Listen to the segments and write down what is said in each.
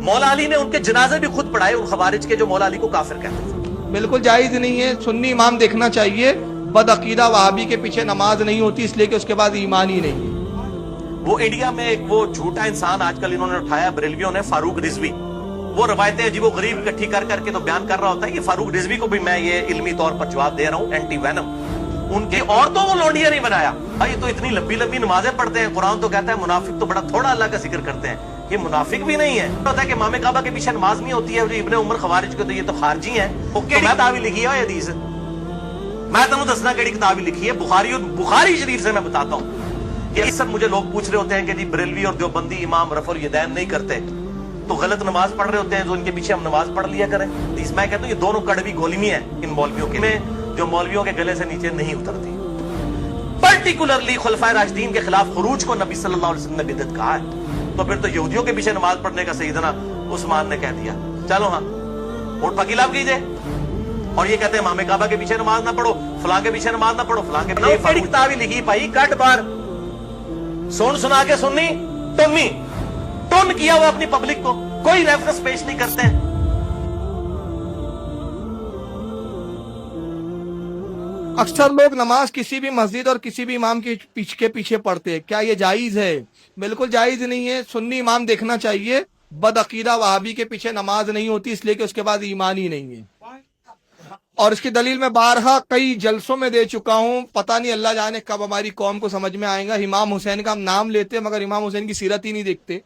مولا علی نے ان کے جنازے بھی خود پڑھائے ان خوارج کے جو مولا علی کو کافر کہتے تھے۔ بالکل جائز نہیں ہے، سنی امام دیکھنا چاہیے، بد عقیدہ وہابی کے پیچھے نماز نہیں ہوتی اس لیے کہ اس کے بعد ایمان ہی نہیں ہے۔ وہ انڈیا میں ایک وہ جھوٹا انسان آج کل انہوں نے اٹھایا بریلویوں نے، فاروق رضوی، وہ روایتیں عجیب و غریب اکٹھی کر کر کے تو بیان کر رہا ہوتا ہے۔ یہ فاروق رضوی کو بھی میں یہ علمی طور پر جواب دے رہا ہوں، اینٹی وینم۔ ان کی عورتوں کو لونڈیا نہیں بنایا بھائی، تو اتنی لمبی لمبی نمازیں پڑھتے ہیں، قرآن تو کہتا ہے منافق تو بڑا تھوڑا اللہ کا ذکر کرتے ہیں، یہ منافق بھی نہیں ہے۔ ہوتا ہے کہ امام کعبہ کے پیچھے نماز نہیں ہوتی ہے جو ابن عمر خوارج کو، تو یہ تو خارجی ہیں۔ وہ کیڑی کتاب لکھی ہے حدیث؟ میں تمہیں دسنا کیڑی کتاب لکھی ہے، بخاری شریف سے میں بتاتا ہوں۔ یہ سب مجھے لوگ پوچھ رہے ہوتے ہیں کہ جی بریلوی اور دیوبندی امام رفع الیدین نہیں کرتے تو غلط نماز پڑھ رہے ہوتے ہیں، تو ان کے پیچھے ہم نماز پڑھ لیا کریں۔ میں کہتا ہوں یہ دونوں کڑوی گولیاں ہیں ان مولویوں کے میں، جو مولویوں کے گلے سے نیچے نہیں اترتی۔ پرٹیکولرلی خلفائے راشدین کے خلاف خروج کو نبی صلی اللہ علیہ وسلم نے بدعت کہا ہے، تو پھر تو یہودیوں کے پیچھے نماز پڑھنے کا سیدنا عثمان نے کہہ دیا چلو ہاں ووٹ پکی لاب کیجئے، اور یہ کہتے ہیں امام کعبہ کے پیچھے نماز نہ پڑھو، فلاں کے پیچھے نماز نہ پڑھو، فلاں کے پیچھے کتاب ہی لکھی بھائی، کٹ بار سن سنا کے سننی ٹنی ٹن کیا ہوا اپنی پبلک کو، کوئی ریفرنس پیش نہیں کرتے ہیں۔ اکثر لوگ نماز کسی بھی مسجد اور کسی بھی امام کے پیچھے پڑھتے ہیں، کیا یہ جائز ہے؟ بالکل جائز نہیں ہے، سنی امام دیکھنا چاہیے، بد عقیدہ وہابی کے پیچھے نماز نہیں ہوتی اس لیے کہ اس کے بعد ایمان ہی نہیں ہے۔ اور اس کی دلیل میں بارہا کئی جلسوں میں دے چکا ہوں، پتہ نہیں اللہ جانے کب ہماری قوم کو سمجھ میں آئے گا۔ امام حسین کا ہم نام لیتے مگر امام حسین کی سیرت ہی نہیں دیکھتے۔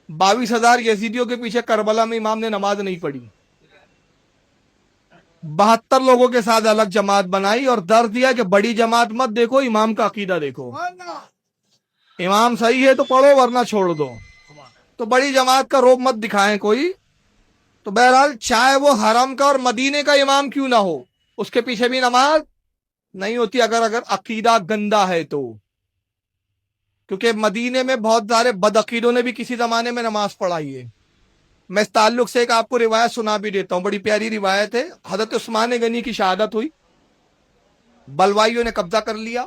22,000 یزیدیوں کے پیچھے کربلا میں امام نے نماز نہیں پڑھی، 72 لوگوں کے ساتھ الگ جماعت بنائی اور درد دیا کہ بڑی جماعت مت دیکھو، امام کا عقیدہ دیکھو، امام صحیح ہے تو پڑھو ورنہ چھوڑ دو، تو بڑی جماعت کا روب مت دکھائیں کوئی۔ تو بہرحال چاہے وہ حرم کا اور مدینے کا امام کیوں نہ ہو، اس کے پیچھے بھی نماز نہیں ہوتی اگر عقیدہ گندا ہے تو، کیونکہ مدینے میں بہت سارے بد عقیدوں نے بھی کسی زمانے میں نماز پڑھائی ہے۔ میں اس تعلق سے ایک آپ کو روایت سنا بھی دیتا ہوں، بڑی پیاری روایت ہے۔ حضرت عثمان غنی کی شہادت ہوئی، بلوائیوں نے قبضہ کر لیا۔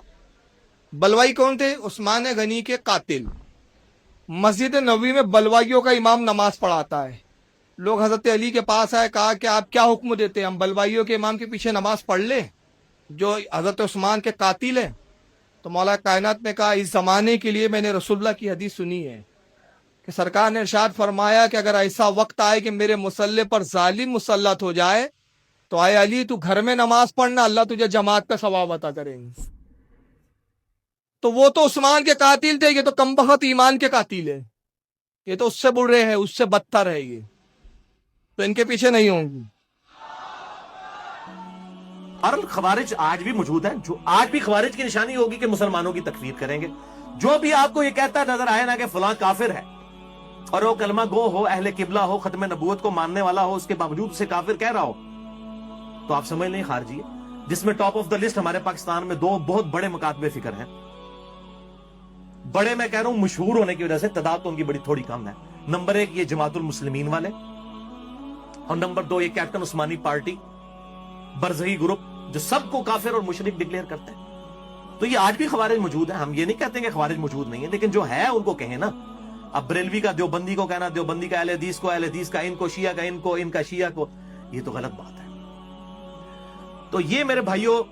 بلوائی کون تھے؟ عثمان غنی کے قاتل۔ مسجد نبوی میں بلوائیوں کا امام نماز پڑھاتا ہے، لوگ حضرت علی کے پاس آئے، کہا کہ آپ کیا حکم دیتے ہیں، ہم بلوائیوں کے امام کے پیچھے نماز پڑھ لیں جو حضرت عثمان کے قاتل ہیں؟ تو مولا کائنات نے کہا اس زمانے کے لیے میں نے رسول اللہ کی حدیث سنی ہے کہ سرکار نے ارشاد فرمایا کہ اگر ایسا وقت آئے کہ میرے مصلی پر ظالم مسلط ہو جائے تو اے علی تو گھر میں نماز پڑھنا، اللہ تجھے جماعت کا ثواب عطا کریں گے۔ تو وہ تو عثمان کے قاتل تھے، یہ تو کمبخت ایمان کے قاتل ہے، یہ تو اس سے برے ہیں، اس سے بدتر ہے، یہ تو ان کے پیچھے نہیں ہوں گی۔ اور خوارج آج بھی موجود ہیں، جو آج بھی خوارج کی نشانی ہوگی کہ مسلمانوں کی تکفیر کریں گے۔ جو بھی آپ کو یہ کہتا نظر آئے نا کہ فلاں کافر ہے اور وہ کلمہ گو ہو، اہل قبلہ ہو، ختم نبوت کو ماننے والا ہو، اس کے باوجود اسے کافر کہہ رہا ہو، تو آپ سمجھ لیں خارجی ہے۔ جس میں ٹاپ آف دا لسٹ ہمارے پاکستان میں 2 بہت بڑے مکاتب فکر ہیں، بڑے میں کہہ رہا ہوں مشہور ہونے کی وجہ سے، تعداد تو ان کی بڑی تھوڑی کم ہے۔ نمبر 1 یہ جماعت المسلمین والے، اور نمبر 2 یہ کیپٹن عثمانی پارٹی برزخی گروپ جو سب کو کافر اور مشرک ڈکلیئر کرتے ہیں۔ تو یہ آج بھی خوارج موجود ہیں، ہم یہ نہیں کہتے کہ خوارج موجود نہیں ہے، لیکن جو ہے ان کو کہیں نا۔ اب بریلوی کا دیوبندی کو کہنا، دیوبندی کا اہل حدیث کو اہل حدیث کا، ان کو شیعہ کا ان کو، ان کا شیعہ کو، یہ تو غلط بات ہے۔ تو یہ میرے بھائیوں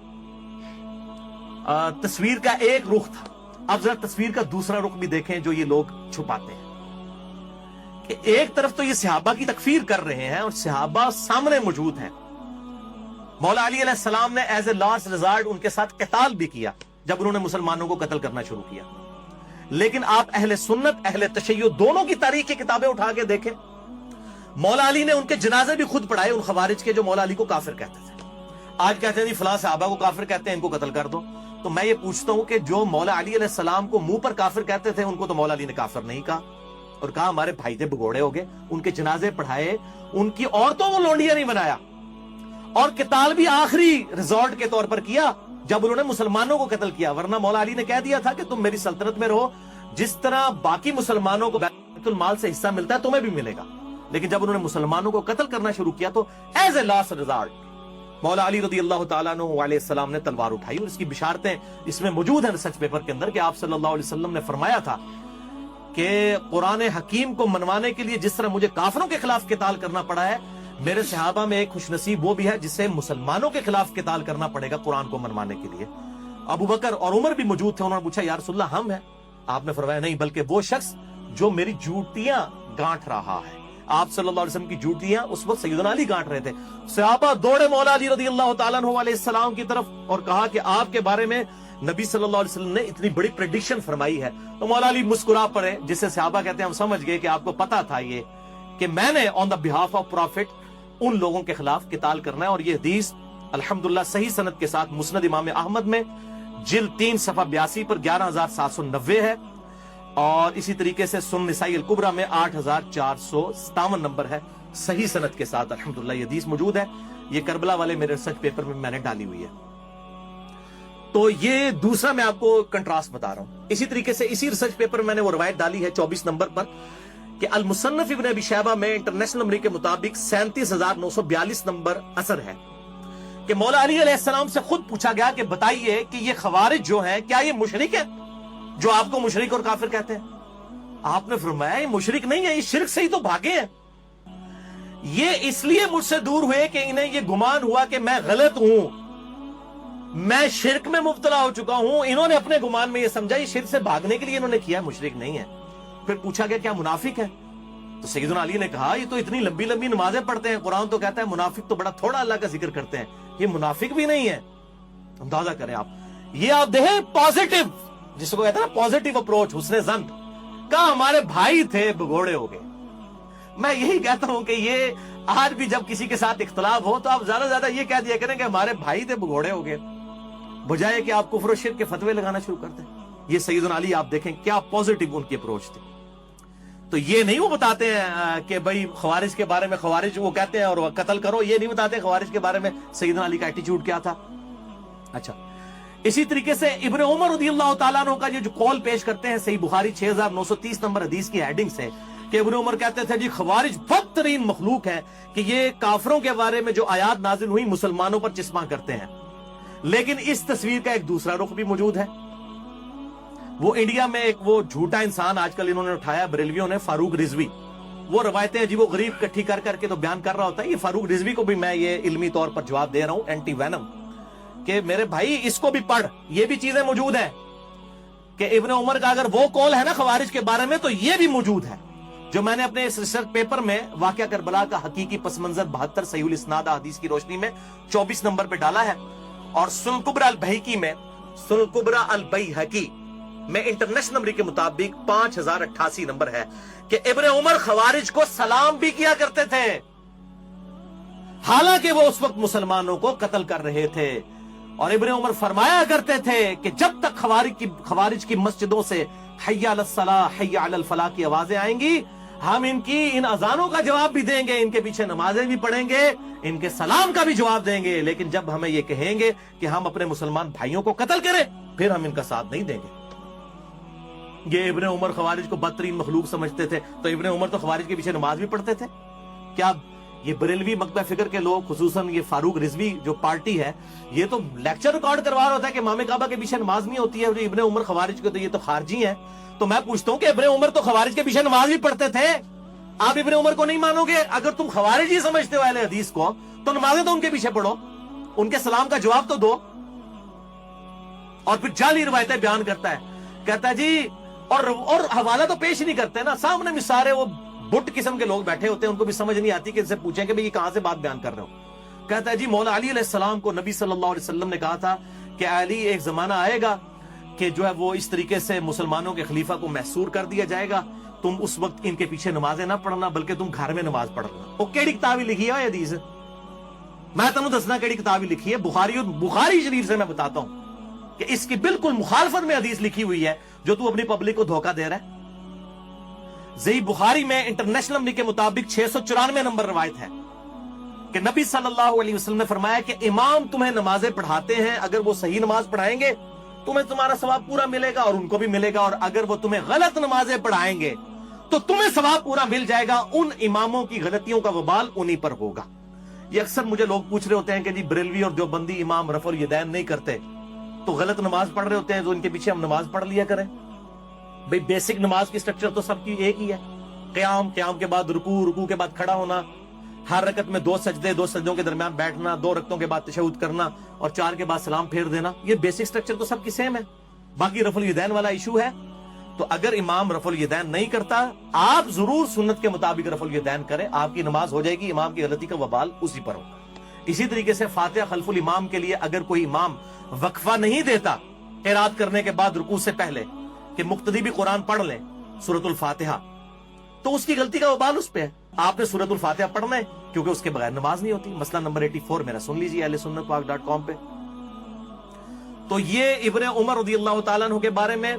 تصویر کا ایک رخ تھا۔ اب ذرا تصویر کا دوسرا رخ بھی دیکھیں جو یہ لوگ چھپاتے ہیں، کہ ایک طرف تو یہ صحابہ کی تکفیر کر رہے ہیں اور صحابہ سامنے موجود ہیں۔ مولا علی علیہ السلام نے ایز اے لاسٹ ریزارٹ ان کے ساتھ قتال بھی کیا جب انہوں نے مسلمانوں کو قتل کرنا شروع کیا، لیکن آپ اہل سنت اہل تشیع دونوں کی تاریخ کی کتابیں اٹھا کے دیکھیں، مولا علی نے ان کے جنازے بھی خود پڑھائے ان خوارج کے جو مولا علی کو کافر کہتے تھے۔ آج کہتے ہیں جی فلاں صحابہ کو کافر کہتے ہیں، ان کو قتل کر دو۔ تو میں یہ پوچھتا ہوں کہ جو مولا علی علیہ السلام کو منہ پر کافر کہتے تھے، ان کو تو مولا علی نے کافر نہیں کہا، اور کہا ہمارے بھائی تھے، بگوڑے ہو گئے، ان کے جنازے پڑھائے، ان کی عورتوں کو لونڈیا نہیں بنایا، اور قتال بھی آخری ریزورٹ کے طور پر کیا جب انہوں نے مسلمانوں کو قتل کیا، ورنہ مولا علی نے کہہ دیا تھا کہ تم میری سلطنت میں رہو، جس طرح باقی مسلمانوں کو بیت المال سے حصہ ملتا ہے تمہیں بھی ملے گا۔ لیکن جب انہوں نے مسلمانوں کو قتل کرنا شروع کیا تو ایز اے لاسٹ ریزارٹ مولا علی رضی اللہ تعالیٰ عنہ علیہ السلام نے تلوار اٹھائی، اور اس کی بشارتیں اس میں موجود ہیں ریسرچ پیپر کے اندر کہ آپ صلی اللہ علیہ وسلم نے فرمایا تھا کہ कुरान हकीम को मनवाने के लिए जिस तरह मुझे काफिरों के खिलाफ किताल करना पड़ा है, मेरे सहाबा में एक खुशनसीब वो भी है जिसे मुसलमानों के खिलाफ किताल करना पड़ेगा कुरान को मनवाने के लिए। अबू बकर और उमर भी मौजूद थे। उन्होंने पूछा, या रसूलल्लाह हम हैं? आपने फरमाया, नहीं, बल्कि वो शख्स जो मेरी जूतियां गांठ रहा है। आप सल्लल्लाहु अलैहि वसल्लम की जूतियां उस वक्त सैयदना अली गांठ रहे थे। सहाबा दौड़े मौला अली रज़ियल्लाहु ताला अन्हु अलैहिस्सलाम की तरफ और कहा कि आपके बारे में नबी सल्लल्लाहु अलैहि वसल्लम ने इतनी बड़ी प्रेडिक्शन फरमाई है। तो मौला अली मुस्कुरा पड़े, जिससे सहाबा कहते हैं हम समझ गए कि आपको पता था ये कि मैंने on the behalf of profit उन लोगों के खिलाफ किताल करना है। और ये हदीस अल्हम्दुलिल्लाह सही सनद के साथ मुस्नद इमाम अहमद में जिल्द 3 सफ़ा 82 पर 11790 है, और इसी तरीके से सुन्न निसाई अल कुबरा में 8457 नंबर है, सही सनद के साथ अल्हम्दुलिल्लाह ये हदीस मौजूद है। ये करबला वाले मेरे रिसर्च पेपर में मैंने डाली हुई है। तो ये दूसरा मैं आपको कंट्रास्ट बता रहा हूं। इसी तरीके से इसी रिसर्च पेपर में मैंने वो रवायत डाली है 24 नंबर पर कि अल मुसन्नफ इब्न अबी शैबा में इंटरनेशनल नंबर के मुताबिक 37,942 नंबर असर है कि मौला अली अलैहिस्सलाम से खुद पूछा गया कि बताइए कि ये खवारिज जो है क्या ये मुशरिक है, जो आपको मुशरिक और काफिर कहते हैं? आपने फरमाया ये मुशरिक नहीं है, ये शिर्क से ही तो भागे हैं। ये इसलिए मुझसे दूर हुए कि इन्हें ये गुमान हुआ कि मैं गलत हूं, मैं शिर्क में मुब्तला हो चुका हूं। इन्होंने अपने गुमान में ये समझा ये शिर्क से भागने के लिए इन्होंने किया, मुशरिक नहीं है। फिर पूछा गया क्या मुनाफिक है? तो सैयदना अली ने कहा ये तो इतनी लंबी लंबी नमाजें पढ़ते हैं, कुरान तो कहता है मुनाफिक तो बड़ा थोड़ा अल्लाह का जिक्र करते हैं, ये मुनाफिक भी नहीं है। अंदाजा करें आप, ये आप देखें पॉजिटिव, जिसको कहते हैं ना पॉजिटिव अप्रोच, हुस्ने ज़न का हमारे भाई थे भगोड़े हो गए। मैं यही कहता हूं कि ये आज भी जब किसी के साथ इख्तलाफ हो तो आप ज्यादा ज्यादा ये कह दिया करें कि हमारे भाई थे भगोड़े हो गए, बजाय कि आप कुफ्र और शिर्क के फतवे लगाना शुरू कर दें। ये सैयदना अली आप देखें क्या पॉजिटिव उनकी अप्रोच थी। तो ये नहीं वो बताते हैं कि भाई खवारिज के बारे में, खवारिज वो कहते हैं और कत्ल करो, ये नहीं बताते खवारिज के बारे में सैयदना अली का एटीट्यूड क्या था। अच्छा, इसी तरीके से इब्ने उमर रज़ियल्लाहु ताला अन्हु का ये जो कॉल पेश करते हैं सही बुखारी 6930 नंबर हदीस की हेडिंग से कि इब्ने उमर कहते थे जी खवारिज बदतरीन मखलूक है कि ये काफिरों के बारे में जो आयात नाजिल हुई मुसलमानों पर चिस्मा करते हैं। लेकिन इस तस्वीर का एक दूसरा रुख भी मौजूद है। वो इंडिया में एक वो झूठा इंसान आजकल इन्होंने उठाया बरेलवियों ने, फारूक रिजवी। वो रवायतें अजीबो गरीब इकट्ठी कर करके तो बयान कर रहा होता है। ये फारूक रिजवी को भी मैं ये इल्मी तौर पर जवाब दे रहा हूं, एंटी वैनम, कि मेरे भाई इसको भी पढ़, ये भी चीजें मौजूद है कि इब्ने उमर का अगर वो कॉल है ना खवारिज के बारे में तो ये भी मौजूद है, जो मैंने अपने इस रिसर्च पेपर में वाकया करबला का हकीकी पस मंजर 72 सहीहुल इस्नाद हदीस की रोशनी में 24 नंबर पे डाला है। और सुनन कुबरा अल बैहकी में, सुनन कुबरा अल बैहकी में इंटरनेशनल नंबर के मुताबिक 5088 नंबर है कि इब्ने उमर खवारिज को सलाम भी किया करते थे, हालांकि वो उस वक्त मुसलमानों को कत्ल कर रहे थे। और इब्ने उमर फरमाया करते थे कि जब तक खवारिज की मस्जिदों से हय्या अलस सलाह हय्या अलल फलाह की आवाजें आएंगी, हम इनकी इन अजानों का जवाब भी देंगे, इनके पीछे नमाजें भी पढ़ेंगे, इनके सलाम का भी जवाब देंगे। लेकिन जब हमें ये कहेंगे कि हम अपने मुसलमान भाइयों को कत्ल करें, फिर हम इनका साथ नहीं देंगे। ये इब्ने उमर खवारिज को बदतरीन मखलूक समझते थे, तो इब्ने उमर तो खवारिज के पीछे नमाज भी पढ़ते थे। क्या ये बरेलवी मकबा फिक्र के लोग, खुसूसन ये फारूक रिजवी जो पार्टी है, ये तो लेक्चर रिकॉर्ड करवा रहा होता है कि इमाम काबा के पीछे नमाज नहीं होती है, इब्ने उमर खवारिज के तो ये तो खारजी है। तो मैं पूछता हूं कि इब्ने उमर तो खवारिज के पीछे नमाज भी पढ़ते थे, आप इब्ने उमर को नहीं मानोगे? अगर तुम खवारिज ही समझते हो अहले हदीस को, तो नमाजें तो उनके पीछे पढ़ो, उनके सलाम का जवाब तो दो। और फिर जाली रिवायतें बयान करता है, कहता है जी, और हवाला तो पेश नहीं करते ना, सामने भी सारे वो बुट किस्म के लोग बैठे होते हैं, उनको भी समझ नहीं आती कि इनसे पूछें कि भाई ये कहां से बात बयान कर रहे हो। कहता है जी मौला अली अलैहिस्सलाम को नबी सल्लल्लाहु अलैहि वसल्लम ने कहा था कि अली एक जमाना आएगा कि जो है वो इस तरीके से मुसलमानों के खलीफा को महसूर कर दिया जाएगा, तुम उस वक्त इनके पीछे नमाजें ना पढ़ना बल्कि तुम घर में नमाज पढ़ना। वो केड़ी किताब लिखी है हदीस, मैं तुम दसना केड़ी किताब लिखी है, बुखारी शरीफ से मैं बताता हूं कि इसकी बिल्कुल मुखालफत में हदीस लिखी हुई है जो तू अपनी पब्लिक को धोखा दे रहा है। सही बुखारी में इंटरनेशनल नंबर के मुताबिक 694 नंबर रवायत है कि नबी सल्लल्लाहु अलैहि वसल्लम ने फरमाया कि इमाम तुम्हें नमाजें पढ़ाते हैं, अगर वो सही नमाज पढ़ाएंगे तुम्हें तुम्हारा सवाब पूरा मिलेगा और उनको भी मिलेगा, और अगर वो तुम्हें गलत नमाजें पढ़ाएंगे तो तुम्हें सवाब पूरा मिल जाएगा, उन इमामों की गलतियों का वबाल उन्हीं पर होगा। ये अक्सर मुझे लोग पूछ रहे होते हैं कि जी बरेलवी और देवबंदी इमाम रफुल यदैन नहीं करते, तो गलत नमाज पढ़ रहे होते हैं, तो इनके पीछे हम नमाज पढ़ लिया करें। भाई बेसिक नमाज की स्ट्रक्चर तो सबकी एक ही है, क़याम, क़याम के बाद रुकू, रुकू के बाद खड़ा होना, हर रकत में 2 सजदे, 2 सजदों के दरमियान बैठना, 2 रकतों के बाद तशहुद करना और 4 के बाद सलाम फेर देना। ये बेसिक स्ट्रक्चर तो सबकी सेम है। बाकी रफुल यदैन वाला इशू है, तो अगर इमाम रफुल यदैन नहीं करता, आप जरूर सुन्नत के मुताबिक रफुल यदैन करें, आपकी नमाज हो जाएगी, इमाम की गलती का वबाल उसी पर होगा। इसी तरीके से फातिहा खल्फुल इमाम के लिए अगर कोई इमाम वक्फा नहीं देता क़िराअत करने के बाद रुकू से पहले कि मुक्तदी भी कुरान पढ़ ले सूरतुल फातिहा, तो उसकी गलती का वबाल उस पे है। आपने सूरतुल फातिहा पढ़ना है, क्योंकि उसके बगैर नमाज नहीं होती। मसला नंबर 84 मेरा सुन लीजिए ahlesunnatwalk.com पे। तो ये इब्न उमर रज़ियल्लाहु ताला अन्हु के बारे में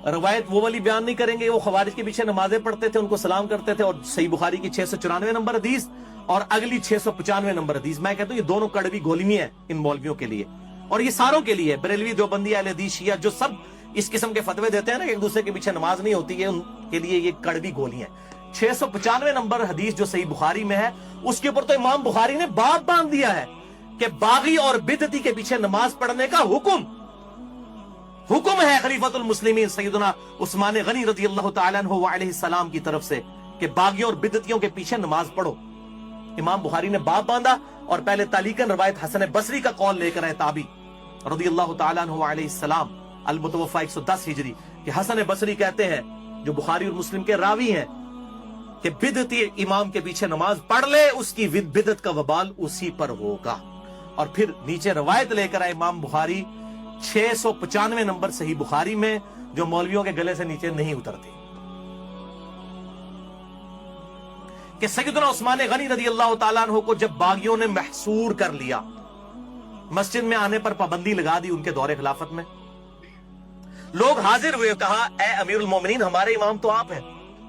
रवायत वो वाली बयान नहीं करेंगे, वो खवारिज के पीछे नमाजें पढ़ते थे, उनको सलाम करते थे, और सही बुखारी की 694 नंबर हदीस और अगली 695 नंबर हदीस, मैं कहता हूं ये दोनों कड़वी गोलियां हैं इन मौलवियों के लिए, और ये सारों के लिए, बरेलवी, देवबंदी, अहले हदीस, शिया, जो सब इस किस्म के फतवे देते हैं ना, एक दूसरे के पीछे नमाज नहीं होती है, उनके लिए ये कड़वी गोलियां हैं। 695 नंबर हदीस जो सही बुखारी में है, उसके ऊपर तो इमाम बुखारी ने बाब बांध दिया है कि बागी और बिदती के पीछे नमाज पढ़ने का हुक्म है खलीफतुल मुस्लिमीन सैयदना उस्मान गनी रज़ियल्लाहु ताला अन्हु व अलैहि सलाम की तरफ से कि बागियों और बिदतियों के पीछे नमाज पढ़ो। इमाम बुखारी ने बाब बांधा और पहले तालीकन रवायत हसन बसरी का कौल लेकर आए ताबी रज़ियल्लाहु ताला अन्हु व अलैहि सलाम अल-मुतवफ़ा 110 हिजरी कि हसन बसरी कहते हैं, जो बुखारी और मुस्लिम के रावी हैं, कि बिदती इमाम के पीछे नमाज पढ़ ले, उसकी बिदत का वबाल उसी पर होगा। और फिर नीचे रवायत लेकर आए इमाम बुखारी 695 नंबर सही बुखारी में, जो मौलवियों के गले से नीचे नहीं उतरती, कि सैयदना उस्मान गनी रज़ियल्लाहु ताला अन्हु को जब बागियों ने महसूर कर लिया, मस्जिद में आने पर पाबंदी लगा दी उनके दौरे खिलाफत में, लोग हाजिर हुए, कहा ए अमीरुल मोमिनीन, हमारे इमाम तो आप हैं,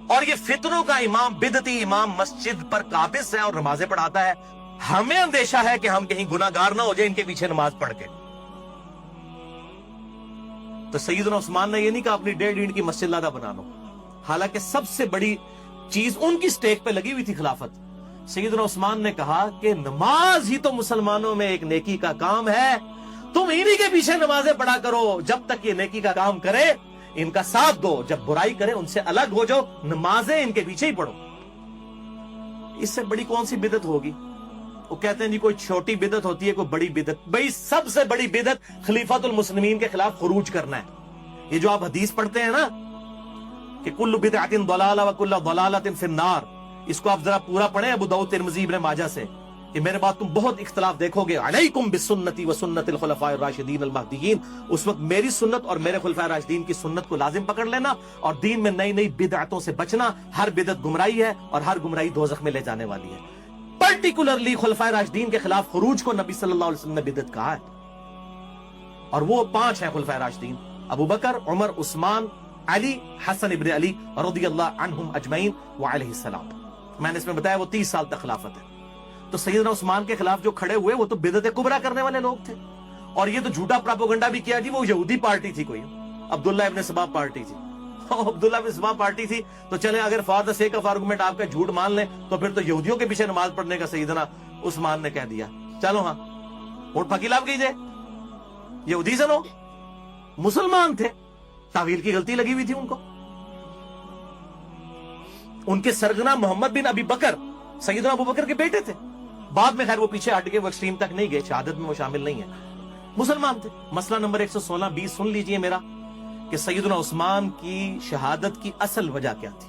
और ये फितनों का इमाम, बिदती इमाम मस्जिद पर काबिज है और नमाजें पढ़ाता है, हमें अंदेशा है कि हम कहीं गुनाहगार ना हो जाए इनके पीछे नमाज पढ़ के। तो सैयदना उस्मान ने ये नहीं कहा अपनी 1.5 ईंट की मस्जिद लादा बना लो, हालांकि सबसे बड़ी चीज उनकी स्टेक पे लगी हुई थी खिलाफत। सैयदना उस्मान ने कहा कि नमाज ही तो मुसलमानों में एक नेकी का काम है, तुम इन्हीं के पीछे नमाजें पढ़ा करो, जब तक ये नेकी का काम करे इनका साथ दो, जब बुराई करे उनसे अलग हो जाओ, नमाजें इनके पीछे ही पढ़ो। इससे बड़ी कौन सी बिदत होगी? वो कहते हैं जी कोई छोटी बिदत होती है, कोई बड़ी बिदत। भाई सबसे बड़ी बिदत खलीफतुल मुस्लिमीन के खिलाफ खुरूज करना है। ये जो आप हदीस पढ़ते हैं ना कि कुल्लु बिदअतिन दलाला व कुल्लु दलालतिन फिन्नार, इसको आप जरा पूरा पढ़ें अबू दाऊद, तिरमिज़ी, इब्न माजा से, कि मेरे बाद तुम बहुत इख्तिलाफ देखोगे। अलैकुम बिसुन्नती व सुन्नतिल खुलफाए राशिदीन अल महदीयीन, उस वक्त मेरी सुन्नत और मेरे खुलफाए राशिदीन की सुन्नत को लाजिम पकड़ लेना, और दीन में नई नई बिदअतों से बचना। हर बिदअत गुमराही है और हर गुमराही दोज़ख में ले जाने वाली है। पर्टिकुलरली खुलफाए राशिदीन के खिलाफ खुरूज को नबी सल्लल्लाहु अलैहि वसल्लम ने बिदअत कहा है, और वो 5 हैं खुलफाए राशिदीन: अबू बकर, उमर, उस्मान, अली, हसन इब्न अली रज़ियल्लाहु अन्हुम अजमईन व अलैहिस्सलाम। मैंने इसमें बताया वो 30 साल तक खिलाफत है। तो सैयदना उस्मान के खिलाफ जो खड़े हुए वो तो बिदअत कुबरा करने वाले लोग थे, और ये तो झूठा प्रोपेगेंडा भी किया जी वो यहूदी पार्टी थी, कोई अब्दुल्ला इब्न सबा पार्टी थी। अब्दुल्ला इब्न सबा पार्टी थी तो चले, अगर for the sake of argument आपका झूठ मान लें, तो फिर तो यहूदियों के पीछे नमाज पढ़ने का सैयदना उस्मान ने कह दिया। चलो हाँ, वोट फकीलाब कीजिए, यहूदी से लोग मुसलमान थे, तावील की गलती लगी हुई थी उनको। उनके सरगना मोहम्मद बिन अबी बकर सैयदना अबू बकर के बेटे थे। बाद में खैर वो पीछे हट गए, वो एक्सट्रीम तक नहीं गए, शहादत में वो शामिल नहीं है, मुसलमान थे। मसला नंबर 116-20 सुन लीजिए मेरा, कि सैयदना उस्मान की शहादत की असल वजह क्या थी।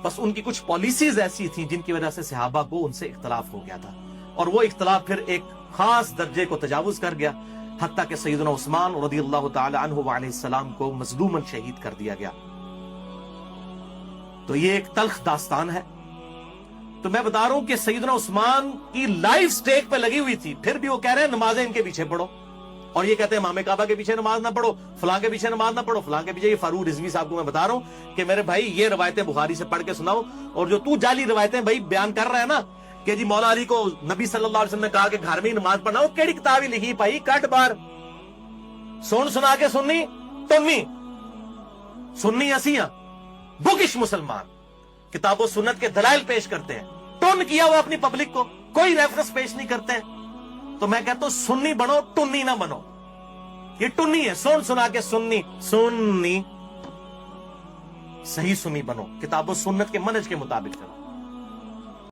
बस उनकी कुछ पॉलिसीज ऐसी थी जिनकी वजह से सहाबा को उनसे इख्तलाफ हो गया था, और वो इख्तलाफ फिर एक खास दर्जे को तजावुज कर गया, हत्ता कि सैयदना उस्मान रज़ियल्लाहु ताला अन्हु व अलैहिस्सलाम को मज़लूमन शहीद कर दिया गया। तो ये एक तल्ख दास्तान है। तो मैं बता रहा हूं कि सैयदना उस्मान की लाइफ स्टेक पे लगी हुई थी, फिर भी वो कह रहे हैं नमाजें इनके पीछे पढ़ो, और ये कहते हैं इमाम काबा के पीछे नमाज ना पढ़ो, फलां के पीछे नमाज ना पढ़ो, फलां के पीछे। ये फारूक रिजवी साहब को मैं बता रहा हूं कि मेरे भाई ये रवायतें बुखारी से पढ़ के सुनाओ, और जो तू जाली रवायतें भाई बयान कर रहा है ना कि जी मौला अली को नबी सल्लल्लाहु अलैहि वसल्लम ने कहा कि घर में ही नमाज पढ़ना, वो केड़ी किताब ही लिखी भाई, कट बार सुन सुना के सुन्नी टुन्नी, सुन्नी असियां बुकिश मुसलमान किताबों सुन्नत के दलाइल पेश करते हैं, टुन किया हुआ अपनी पब्लिक को, कोई रेफरेंस पेश नहीं करते हैं। तो मैं कहता हूं सुन्नी बनो, टुन्नी ना बनो। ये टुन्नी है, सुन सुना के सुन्नी, सुन्नी صحیح سنی بنو, کتاب و سنت کے منہج کے مطابق چلو.